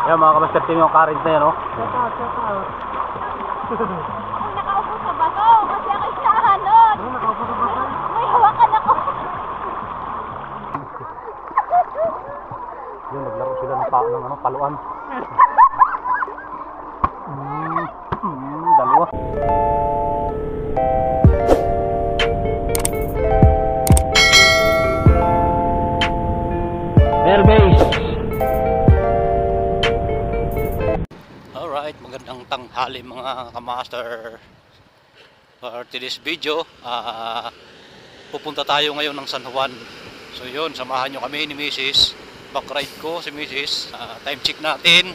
Yan mga kamaster team yung current na yan, oh. Shout out. Ako nakaupo sa bato kasi ako isahanod. Ano, nakaupo sa bata? May hawakan ako. Yun, naglaro sila ng ano, paluan. Dalawa. Airbase. Alright, magandang tanghali mga kamaster. For today's video, pupunta tayo ngayon ng San Juan. So yun, samahan nyo kami ni Mrs. Backride ko si Mrs. Time check natin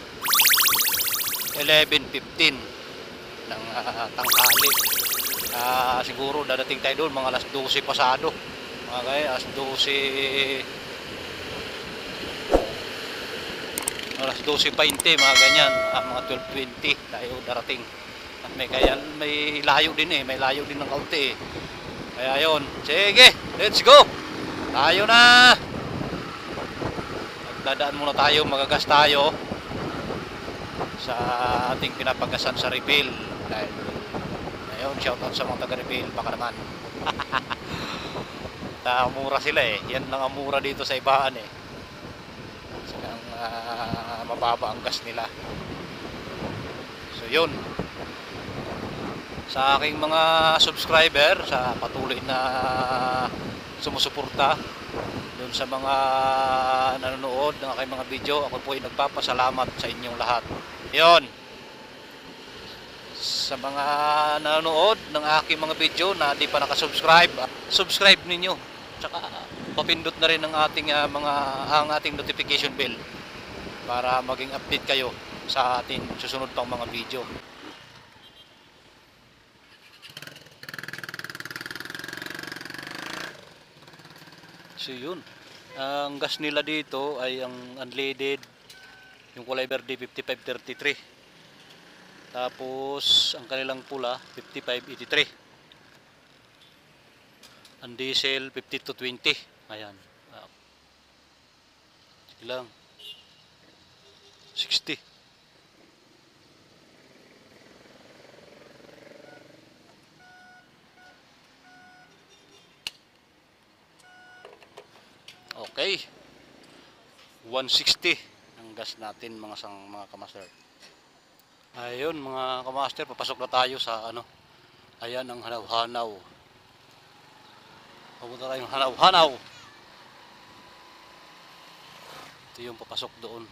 11:15 ng tanghali. Siguro dadating tayo doon mga alas 12 pasado. Mga kaya, alas 12:20 mga ganyan, mga 12:20 tayo darating. At may layo din may layo din ng kaunti Kaya yon, sige, let's go. Tayo na. Dadaan muna tayo, magagas tayo sa ating pinapagasan sa refill. Dahil ayun, shoutout sa mga taga refill, baka naman. Mura sila yan lang ang mura dito sa ibahan silang mababa ang gas nila. So yun, sa aking mga subscriber, sa patuloy na sumusuporta doon sa mga nanonood ng aking mga video, ako po ay nagpapasalamat sa inyong lahat. Yun, sa mga nanonood ng aking mga video na di pa nakasubscribe, subscribe ninyo. Tsaka papindot na rin ang ating ating notification bell para maging update kayo sa ating susunod pang mga video. So yun, ang gas nila dito ay ang unleaded, yung kulay verde 5533, tapos ang kanilang pula 5583, ang diesel 5220. Ayan, ilang 60. Okay, 160 ang gas natin mga kamaster. Ayun mga kamaster, papasok na tayo sa ayan ang hanaw-hanaw. Pupunta tayong hanaw-hanaw. Ito yung papasok doon.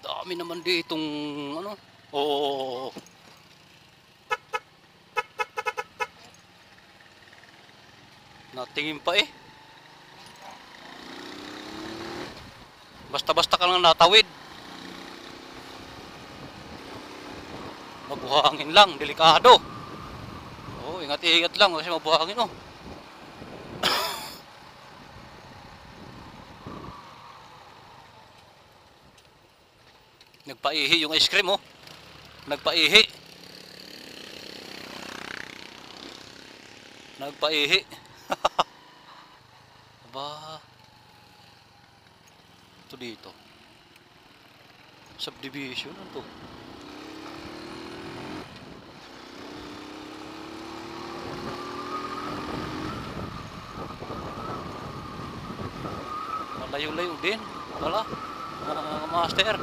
Dami naman ditong natingin pa basta-basta ka lang natawid, mabuhangin lang, delikado. Ingat-ingat lang kasi mabuhangin Nagpaihi yung ice cream nagpaihi aba, ito dito subdivision to. Malayo-layo din wala master.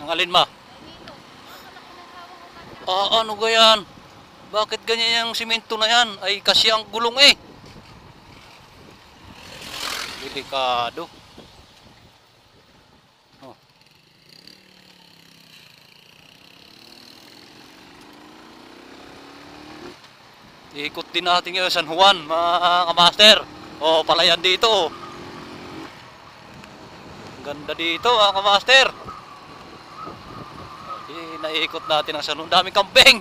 Ang alin ma? Ano ga yan? Bakit ganyan yung simento na yan? Ay kasi ang gulong delikado. Ikot din natin yung San Juan mga kamaster. Palayan dito. Ganda dito mga kamaster. Naikot natin ang San Juan. Daming kambing.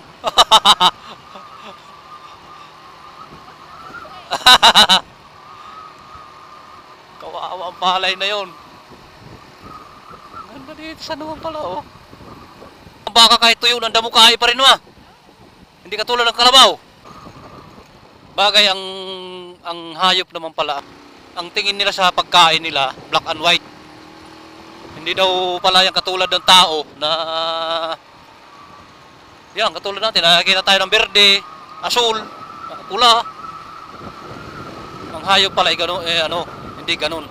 Kawawa ang palay na yon. Ganda dito sa naman pala, oh. Baka kahit tuyo, nanda mo kain pa rin, ma. Hindi katulad ng kalabaw. Bagay ang hayop naman pala. Ang tingin nila sa pagkain nila, black and white. Hindi daw pala yung katulad ng tao na yan, katulad natin, nakikita tayo ng berde, asul, pula. Ang hayop pala ay gano'n, hindi gano'n.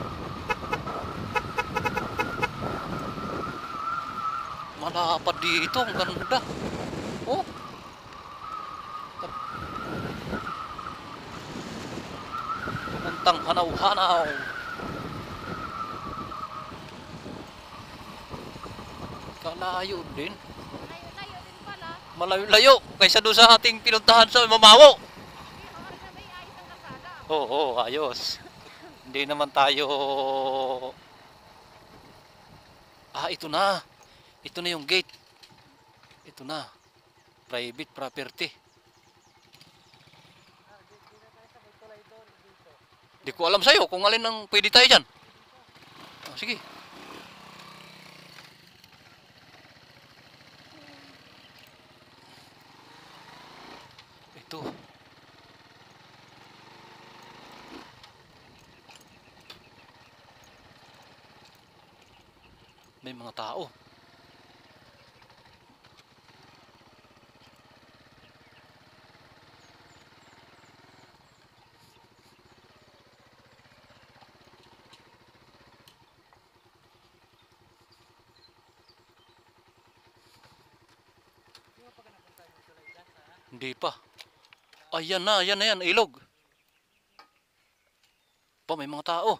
Malapad dito, ang ganda. Oh. Puntang hanaw-hanaw. Kalayo din. Layo-layo din pala. Malayo-layo kaysa doon sa ating pinuntahan sa Mamawo. May ayos ang kasada. Oo, ayos. Hindi naman tayo... ito na. Ito na yung gate. Ito na. Private property. Di ko alam sa'yo kung alin ang pwede tayo dyan. Sige. Ito. May mga tao. Hindi pa. Ayan na yan, ilog. Pa, may mga tao.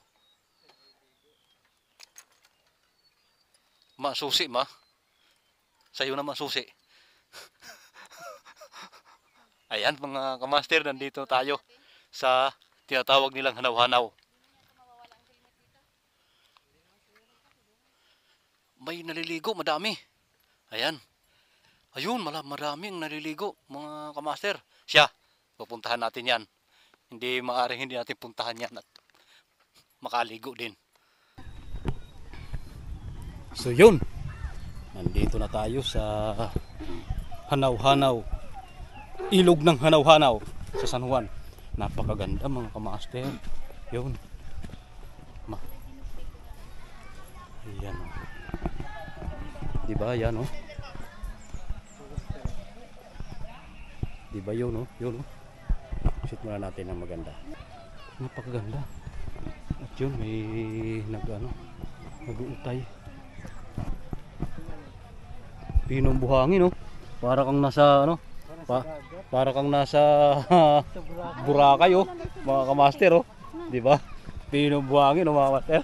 Susi, ma. Sa'yo naman susi. Ayan, mga kamaster, nandito tayo sa tinatawag nilang hanaw-hanaw. May naliligo, madami. Ayan. Ayun, maraming naliligo, mga kamaster. Siya, pupuntahan natin yan. Hindi maaaring hindi natin puntahan yan at makaligo din. So yun, nandito na tayo sa hanaw-hanaw. Ilog ng hanaw-hanaw sa San Juan. Napakaganda, mga kamaster. Yun. Ayan, oh. Diba, yan, oh. Diba yun, oh? Yun, oh. Shoot muna natin ang maganda. Napakaganda. At yun, may nag-uutay. Pinong buhangin, oh. Para kang nasa, para kang nasa Boracay, oh. Mga kamaster, oh. Diba? Pinong buhangin, oh, mga kamaster.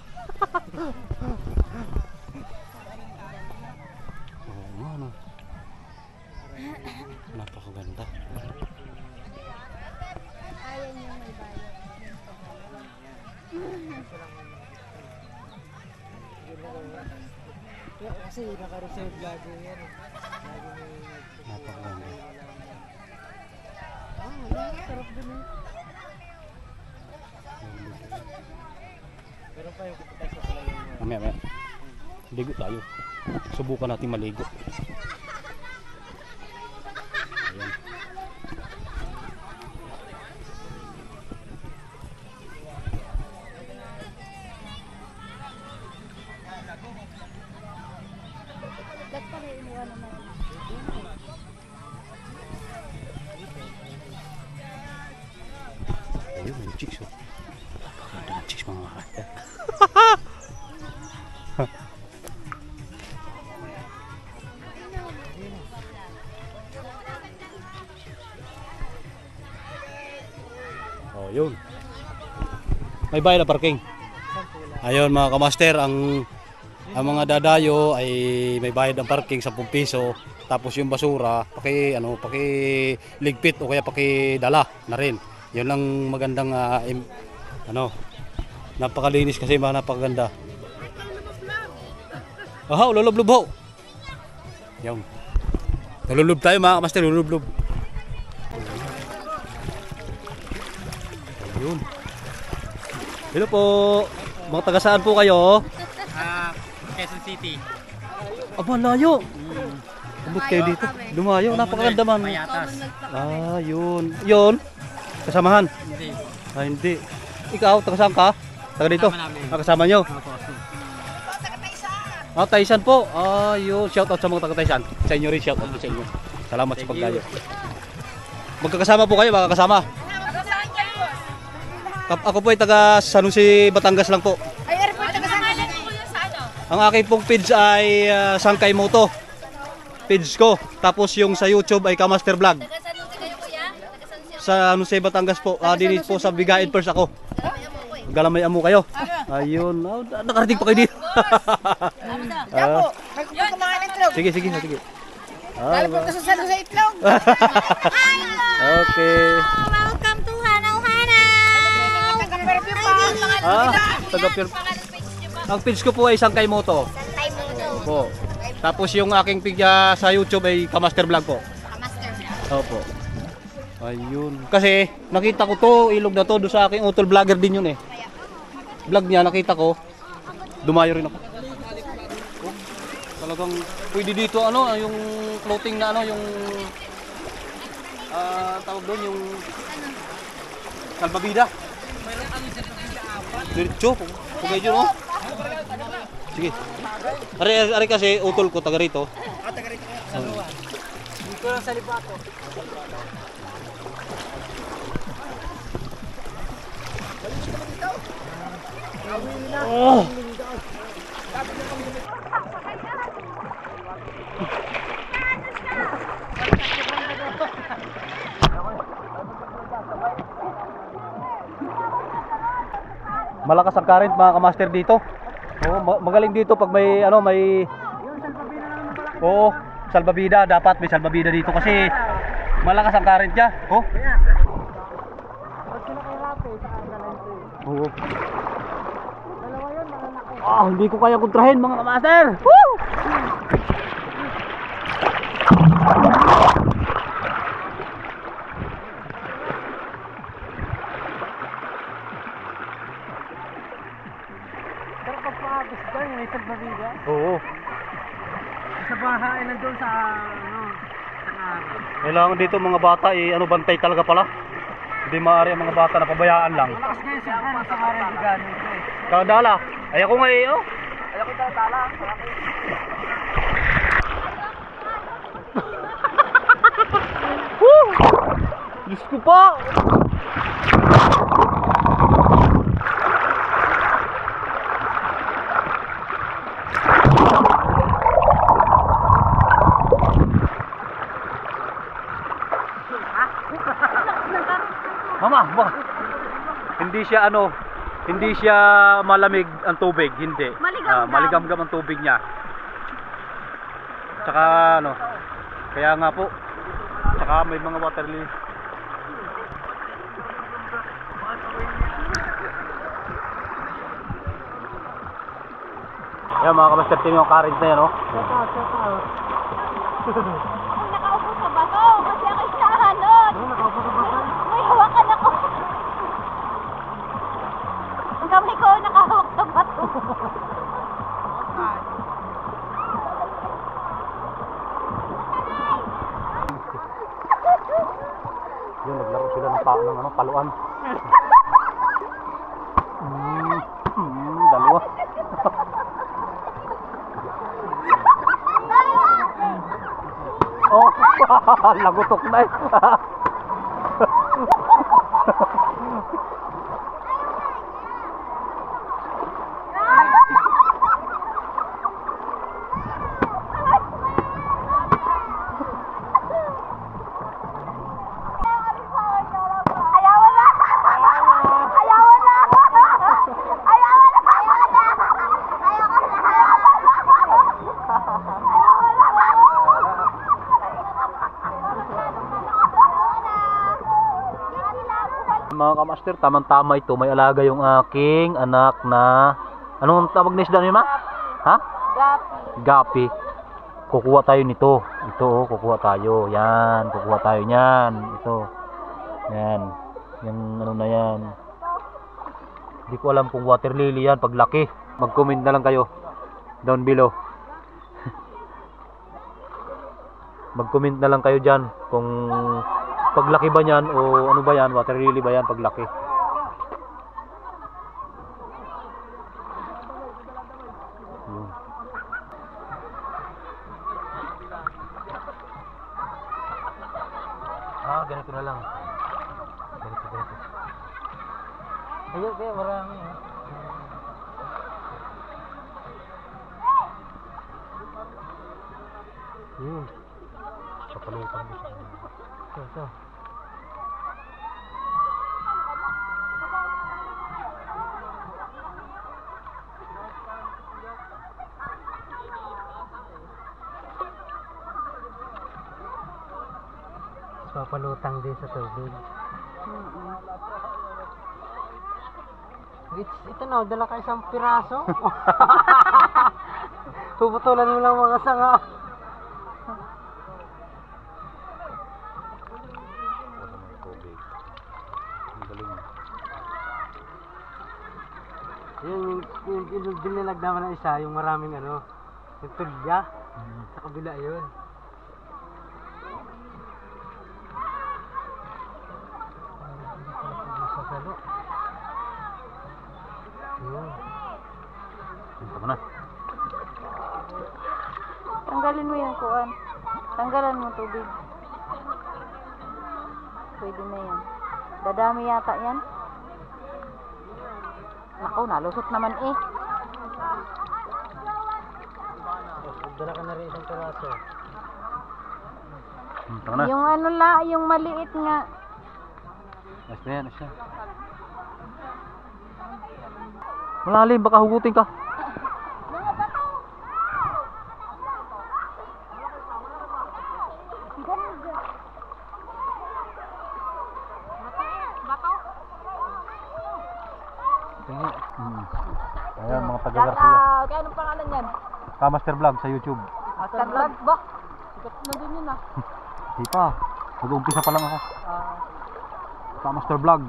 Napakaganda. Ayaw niyo may bayad. Kasi naka-reserve lagi yan. Napakaganda. Sarap din eh. Pero pa yung pupunta sa palayan. Mamaya. Ligo tayo. Subukan natin maligo. Ayan. Ba't pa rin iniwan naman? Ayun, may chicks, oh. Napakaganda ng chicks, mga kaya. Oh, yun. May bayad na parking. Ayun, mga kamaster, ang mga dadayo ay may bayad ng parking 10 piso. Tapos yung basura, pakiligpit o kaya pakidala na rin. Yun lang magandang napakalinis kasi napakaganda. Aha, lulublob ho. Yan. Lulublob tayo, mga kamaster, lulublob. Ayun. Hello po. Mga taga saan po kayo? Quezon City. Aba, layo. Abot kayo dito. Lumayo, napakaganda man. Mayatas. Ah, yun. Yun. Kasamahan? Hindi. Ah, hindi. Ikaw, taga saan ka? Taga dito? Kasama namin. Ah, kasama nyo? Opo. Ah, Taisan po. Ah, yun. Shout out sa mga taga Taisan. Sa inyo rin, shout out po sa inyo. Salamat sa pagdayo. Magkakasama po kayo, magkakasama. Ako po ay taga San Jose, Batangas lang po. Ay, airport na kasama na sa ano? Ang aking pong page ay Sangkay Moto. Page ko. Tapos yung sa YouTube ay Kamaster Vlog. Taga San Jose kayo kuya? Taga San Jose. Sa Jose, Batangas po. Din po sa Bigain First ako. Galamay amo kayo. Ayun. Oh, nakarating pa kayo dito. Yapo, may kumain ng itlog. Sige. Lalo po sa San Jose itlog. Okay. Welcome to Hanaw Hana! Taga-perfume pa. Taga-pure. Ang page ko po ay Sangkay Moto. Santay mo ito. Po. Tapos yung aking page sa YouTube ay Kamaster Vlog po. Kamaster. Opo. Ayun. Kasi nakita ko to, ilog na to, doon sa aking utol vlogger din yun eh. Vlog niya, nakita ko. Dumayo rin ako. Oh, talagang pwede dito ano, yung clothing na ano, yung tawag doon, yung salbabida. Diretso, kung medyo no? Sige. Ari kasi utol ko, taga rito. Taga rito. Dito lang sa Libato. Oh. Malakas ang current mga kamaster dito. Oo, magaling dito pag may ano, may Oo, salbabida, dapat may salbabida dito kasi malakas ang current niya. Oh. Oo. Hindi ko kaya kontrahin mga kamaster. Woo! Pero pagpapagos dyan, yung isang babida. Oo. Sa bahay, nandun sa ano, sa Kailangan dito mga bata ano bantay talaga pala. Hindi maaari ang mga bata na pabayaan lang. malakas ngayon sa buwan, sa maray bigan ito eh. Kadala. Ay ako nga oh. Ayaw ko dala. Woo! Diyos ko pa! Mama, hindi siya ano, hindi siya malamig ang tubig, hindi. Maligam-gam. Maligam-gam ang tubig niya. Tsaka ano, kaya nga po, tsaka may mga water lily. Ayan mga kamaster, team yung current na yan, oh. Nakaupo sa bato kasi ako'y nahanod. May hawakan ako. Ang kamay ko nakahawak sa bato. Yun, naglaro sila ng ano, paluan. Dalawa. Oh, lagutok na eh. Ayawan na! Ayawan na! Ayawan na! Mga kamaster, tamang-tama ito. May alaga yung aking anak na... Anong tawag na isda niyo, ma? Ha? Gapi. Kukuha tayo nito. Ito, oh, kukuha tayo. Yan, kukuha tayo niyan. Ito. Yan. Yung ano na yan. Hindi ko alam kung water lily yan paglaki. Mag-comment na lang kayo down below. Mag-comment na lang kayo dyan kung paglaki ba yan o ano ba yan, water lily ba yan paglaki. Yun. Ganito na lang. Ganito. Ayun, kaya marami. Yun. Kapalutan mo siya. Ito. Papalutang din sa tubig. Ito na, dala ka isang piraso. Puputulan mo lang mga sanga. Yung dinilag naman na isa, yung maraming ano, yung tulya. Sa kabila yun. Punta mo na. Tanggalin mo yung kuan. Tanggalan mo tubig. Pwede na yan. Dadami yata yan. Nako, nalusot naman eh. Dala ka na rin isang piraso. Punta mo na. Yung ano la, yung maliit nga. Ayos na yan, ayos na. Malalim, baka hugutin ka. Ayan, mga taga-Garcia. Kaya anong pangalan yan? Kamaster Vlog sa YouTube. Master Vlog ba? Sikat na din yun ah. Di pa. Mag-uumpisa pa lang ako. Kamaster Vlog.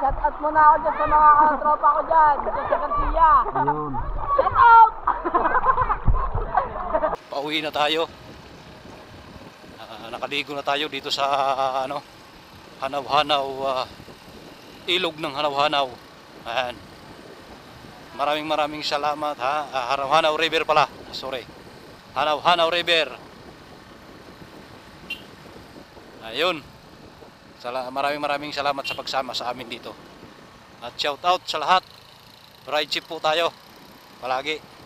Shout out muna ako dyan sa mga tropa ko dyan. Dyan sa Garcia. Ayun. Shout out! Pauwi na tayo. Nakaligo na tayo dito sa ano, Hanaw-Hanaw, ilog ng Hanaw-Hanaw. Ayan. Maraming salamat ha. Hanaw-Hanaw River pala. Sorry. Hanaw-Hanaw River. Ayun. Maraming salamat sa pagsama sa amin dito. At shout out sa lahat. Ride chip po tayo. Palagi.